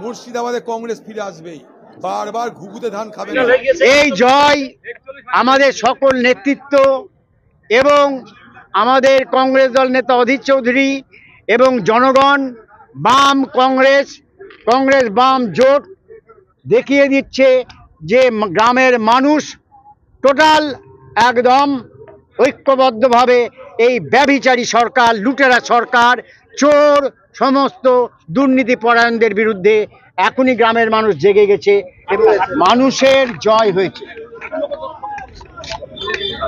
মুর্শিদাবাদে কংগ্রেস ফিরে আসবেই, বারবার ঘুঘুতে ধান খাবে না। এই জয় আমাদের সকল নেতৃত্ব এবং আমাদের কংগ্রেস দল নেতা অধীর চৌধুরী এবং জনগণ, বাম কংগ্রেস বাম জোট দেখিয়ে দিচ্ছে যে গ্রামের মানুষ টোটাল একদম ঐক্যবদ্ধভাবে এই ব্যভিচারী সরকার, লুটেরা সরকার, চোর, সমস্ত দুর্নীতি পরায়ণদের বিরুদ্ধে এখনই গ্রামের মানুষ জেগে গেছে এবং মানুষের জয় হয়েছে।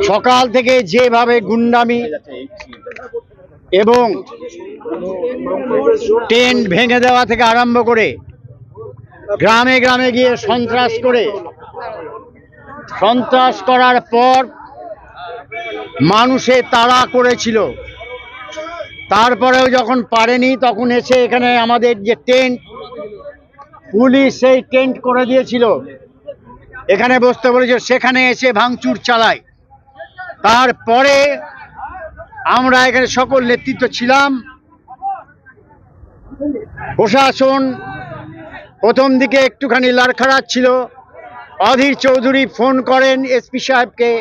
সকাল থেকে যেভাবে গুন্ডামি এবং টেন্ট ভেঙে দেওয়া থেকে আরম্ভ করে গ্রামে গ্রামে গিয়ে সন্ত্রাস করার পর মানুষে তাড়া করেছিল, তারপরেও যখন পারেনি তখন এসে এখানে আমাদের যে টেন্ট, পুলিশ সেই টেন্ট করে দিয়েছিল, এখানে বসতে বলেছিল, সেখানে এসে ভাঙচুর চালায়। তারপরে আমরা এখানে সকল নেতৃত্ব ছিলাম। প্রশাসন প্রথম দিকে একটুখানি লাড়খাড়া ছিল। অধীর চৌধুরী ফোন করেন এসপি সাহেবকে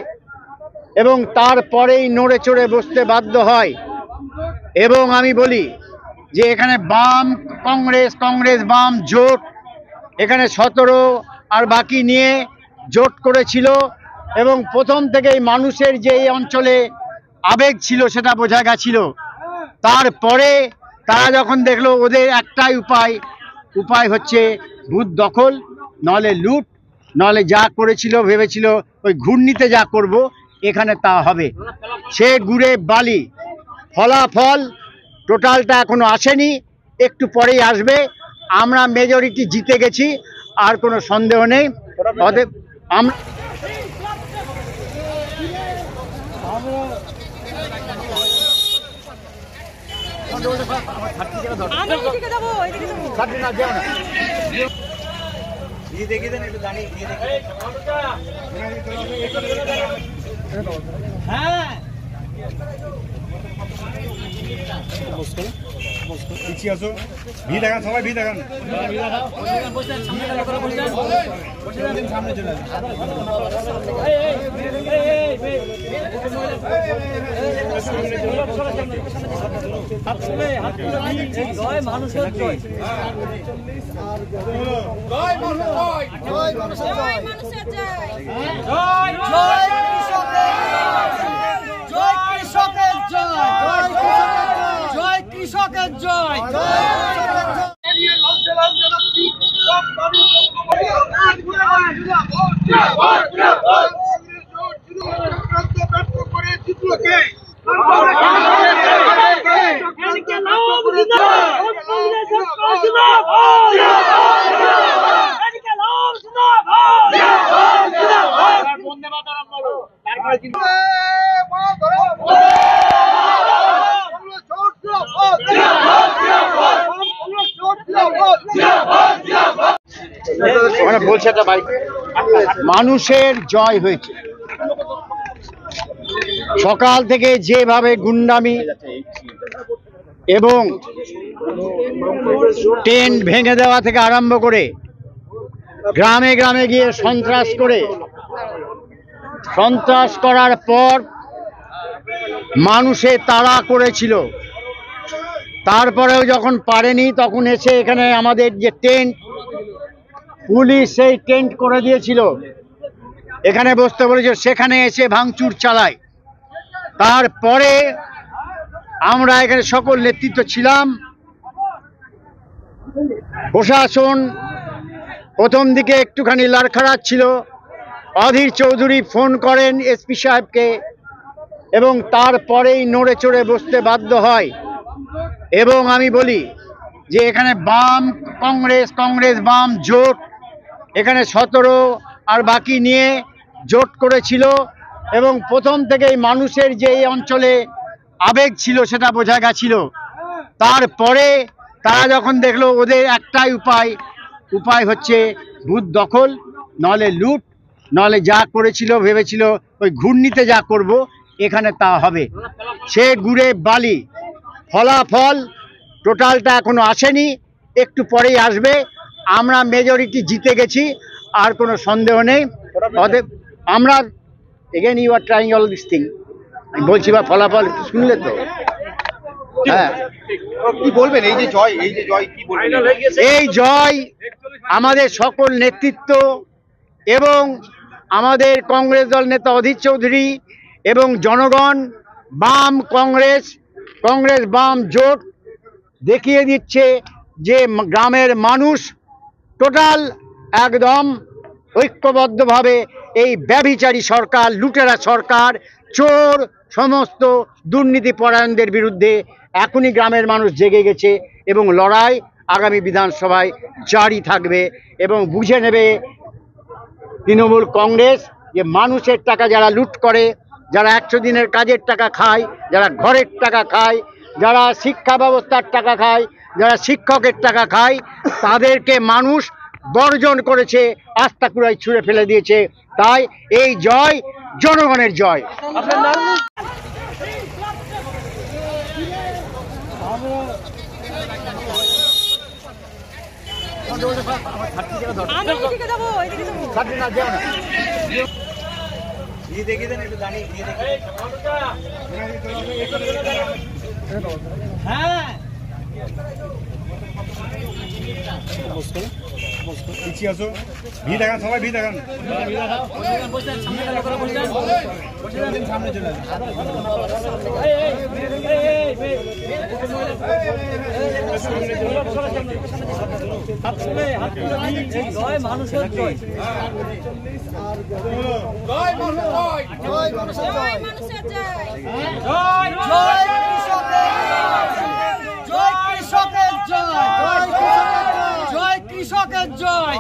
এবং তারপরেই নড়ে চড়ে বসতে বাধ্য হয়। এবং আমি বলি যে এখানে বাম কংগ্রেস বাম জোট এখানে 17 আর বাকি নিয়ে জোট করেছিল এবং প্রথম থেকেই মানুষের যে এই অঞ্চলে আবেগ ছিল সেটা বোঝা গেছিল। তারপরে তারা যখন দেখলো ওদের একটাই উপায় হচ্ছে ভূত দখল, নলে লুট, নলে যা করেছিল ভেবেছিল ওই ঘূর্ণিতে যা করব এখানে তা হবে, সে গুড়ে বালি। ফলাফল টোটালটা এখনো আসেনি, একটু পরেই আসবে। আমরা মেজরিটি জিতে গেছি, আর কোনো সন্দেহ নেই। অতএব আমরা পিছিয়ে আসো, ভি দেখান, সবাই ভি দেখান। সামনে চলে কৃষকের জয়। বলছে একটা বাইক, মানুষের জয় হয়েছে। সকাল থেকে যেভাবে গুন্ডামি এবং টেন্ট ভেঙে দেওয়া থেকে আরম্ভ করে গ্রামে গ্রামে গিয়ে সন্ত্রাস করার পর মানুষে তাড়া করেছিল, তারপরেও যখন পারেনি তখন এসে এখানে আমাদের যে টেন্ট, পুলিশ সেই টেন্ট করে দিয়েছিল, এখানে বসতে বলেছিল, সেখানে এসে ভাঙচুর চালায়। তারপরে আমরা এখানে সকল নেতৃত্ব ছিলাম। প্রশাসন প্রথম দিকে একটুখানি লাড়খাড়া ছিল। অধীর চৌধুরী ফোন করেন এসপি সাহেবকে এবং তারপরেই নড়ে চড়ে বসতে বাধ্য হয়। এবং আমি বলি যে এখানে বাম কংগ্রেস বাম জোট এখানে 17 আর বাকি নিয়ে জোট করেছিল এবং প্রথম থেকেই মানুষের যে এই অঞ্চলে আবেগ ছিল সেটা বোঝা গেছিল। তারপরে তারা যখন দেখলো ওদের একটাই উপায় হচ্ছে ভূত দখল, নলে লুট, নলে যা করেছিল ভেবেছিল ওই ঘূর্ণিতে যা করব এখানে তা হবে, সে গুড়ে বালি। ফলাফল টোটালটা এখনো আসেনি, একটু পরেই আসবে। আমরা মেজরিটি জিতে গেছি, আর কোনো সন্দেহ নেই। অতএব আমরা again you are trying all this thing, আমি বলছি বা ফলাফল একটু শুনলে তো। হ্যাঁ, কি বলবেন এই যে জয় কি বলবেন? এই জয় আমাদের সকল নেতৃত্ব এবং আমাদের কংগ্রেস দল নেতা অধীর চৌধুরী এবং জনগণ, বাম কংগ্রেস বাম জোট দেখিয়ে দিচ্ছে যে গ্রামের মানুষ টোটাল একদম ঐক্যবদ্ধভাবে এই ব্যভিচারী সরকার, লুটেরা সরকার, চোর, সমস্ত দুর্নীতিপরায়ণদের বিরুদ্ধে এখনই গ্রামের মানুষ জেগে গেছে এবং লড়াই আগামী বিধানসভায় জারি থাকবে। এবং বুঝে নেবে তৃণমূল কংগ্রেস যে মানুষের টাকা যারা লুট করে, যারা 100 দিনের কাজের টাকা খায়, যারা ঘরের টাকা খায়, যারা শিক্ষা ব্যবস্থার টাকা খায়, যারা শিক্ষকের টাকা খায়, তাদেরকে মানুষ বর্জন করেছে, আস্তাকুড়ায় ছুঁড়ে ফেলে দিয়েছে। তাই এই জয় জনগণের জয়। পিছিয়ে আসো, ভিড় দেখান, সবাই ভিড় দেখান। মানুষের জয়। জয় মানুষের জয়। জয় কৃষকের জয়। জয় কৃষকের জয়।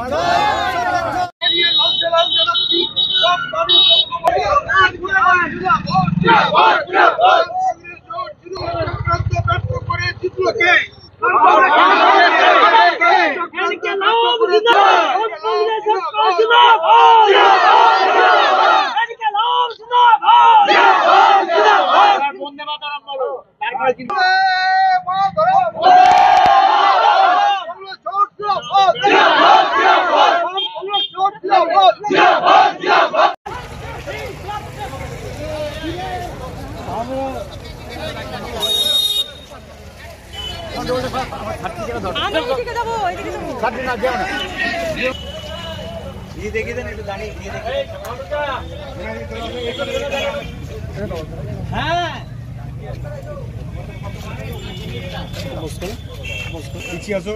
পিছিয়ে আসো,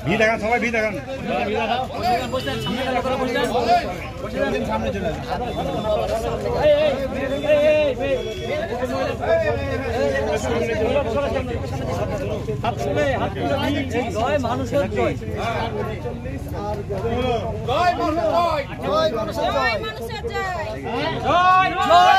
ভিড় দেখান, সবাই ভিড় দেখান। জয় মানুষের জয়। জয় মানুষের জয়। জয়